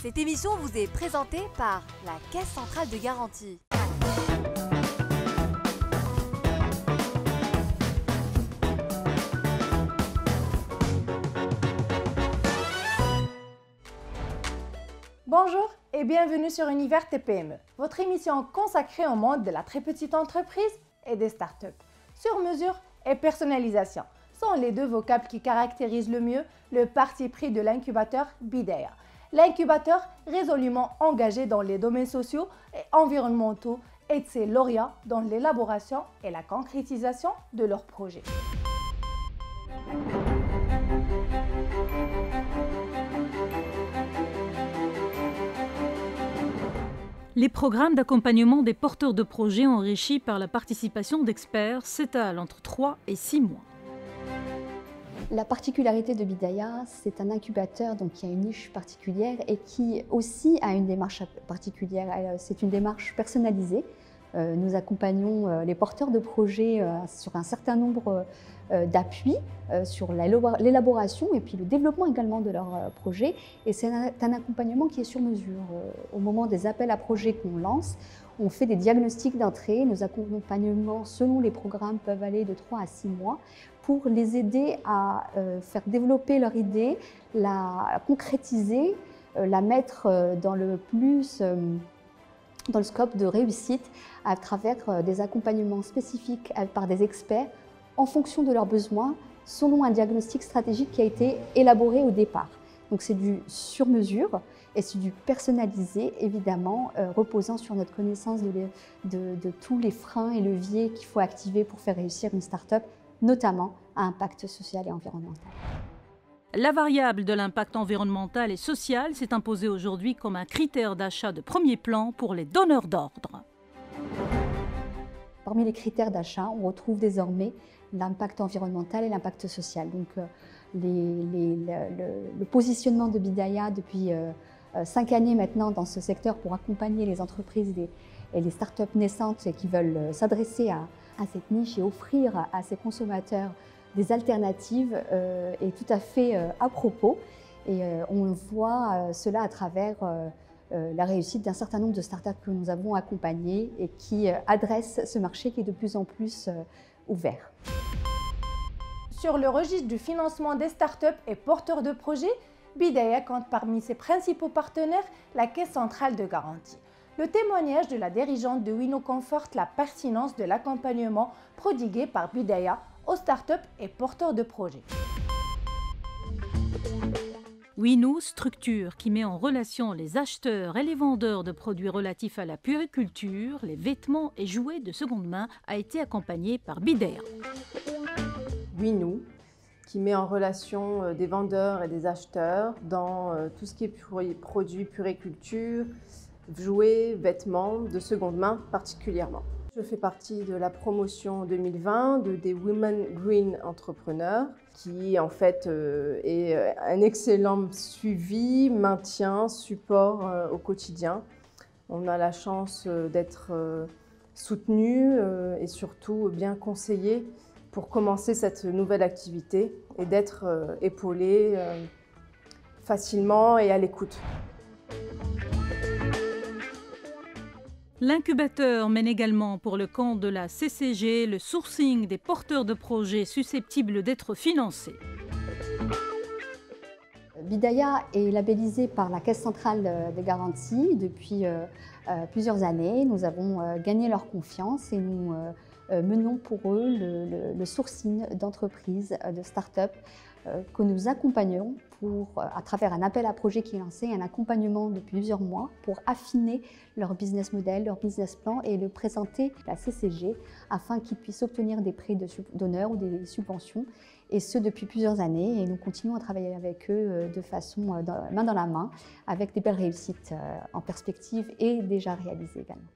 Cette émission vous est présentée par la Caisse centrale de garantie. Bonjour et bienvenue sur Univers TPME, votre émission consacrée au monde de la très petite entreprise et des startups. Sur mesure et personnalisation sont les deux vocables qui caractérisent le mieux le parti pris de l'incubateur Bidaya. L'incubateur résolument engagé dans les domaines sociaux et environnementaux et de ses lauréats dans l'élaboration et la concrétisation de leurs projets. Les programmes d'accompagnement des porteurs de projets enrichis par la participation d'experts s'étalent entre 3 et 6 mois. La particularité de Bidaya, c'est un incubateur qui a une niche particulière et qui aussi a une démarche particulière. C'est une démarche personnalisée. Nous accompagnons les porteurs de projets sur un certain nombre d'appuis, sur l'élaboration et puis le développement également de leurs projets. Et c'est un accompagnement qui est sur mesure. Au moment des appels à projets qu'on lance, on fait des diagnostics d'entrée. Nos accompagnements selon les programmes peuvent aller de 3 à 6 mois pour les aider à faire développer leur idée, la concrétiser, la mettre dans le scope de réussite à travers des accompagnements spécifiques par des experts en fonction de leurs besoins, selon un diagnostic stratégique qui a été élaboré au départ. Donc c'est du sur-mesure et c'est du personnalisé, évidemment, reposant sur notre connaissance de tous les freins et leviers qu'il faut activer pour faire réussir une start-up, notamment à impact social et environnemental. La variable de l'impact environnemental et social s'est imposée aujourd'hui comme un critère d'achat de premier plan pour les donneurs d'ordre. Parmi les critères d'achat, on retrouve désormais l'impact environnemental et l'impact social. Donc, le positionnement de Bidaya depuis 5 années maintenant dans ce secteur pour accompagner les entreprises et les startups naissantes qui veulent s'adresser à cette niche et offrir à ces consommateurs des alternatives est tout à fait à propos. Et on voit cela à travers la réussite d'un certain nombre de startups que nous avons accompagnées et qui adressent ce marché qui est de plus en plus ouvert. Sur le registre du financement des startups et porteurs de projets, Bidaya compte parmi ses principaux partenaires la Caisse centrale de garantie. Le témoignage de la dirigeante de Wino conforte la pertinence de l'accompagnement prodigué par Bidaya aux startups et porteurs de projets. Wino, structure qui met en relation les acheteurs et les vendeurs de produits relatifs à la puériculture, les vêtements et jouets de seconde main, a été accompagné par Bidaya. Wino, qui met en relation des vendeurs et des acheteurs dans tout ce qui est produits puériculture, jouets, vêtements de seconde main particulièrement. Je fais partie de la promotion 2020 des Women Green Entrepreneurs, qui en fait est un excellent suivi, maintien, support au quotidien. On a la chance d'être soutenu et surtout bien conseillé pour commencer cette nouvelle activité et d'être épaulé facilement et à l'écoute. L'incubateur mène également pour le compte de la CCG le sourcing des porteurs de projets susceptibles d'être financés. Bidaya est labellisé par la Caisse centrale de garantie depuis plusieurs années. Nous avons gagné leur confiance et nous menons pour eux le sourcing d'entreprises, de start-up que nous accompagnons à travers un appel à projet qui est lancé, un accompagnement depuis plusieurs mois pour affiner leur business model, leur business plan et le présenter à la CCG afin qu'ils puissent obtenir des prêts d'honneur ou des subventions, et ce depuis plusieurs années. Et nous continuons à travailler avec eux de façon main dans la main, avec des belles réussites en perspective et déjà réalisées également.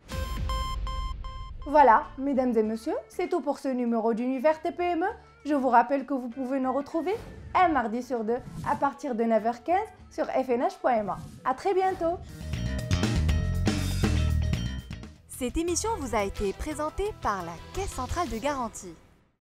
Voilà, mesdames et messieurs, c'est tout pour ce numéro d'Univers TPME. Je vous rappelle que vous pouvez nous retrouver un mardi sur 2 à partir de 9h15 sur fnh.ma. À très bientôt. Cette émission vous a été présentée par la Caisse centrale de garantie.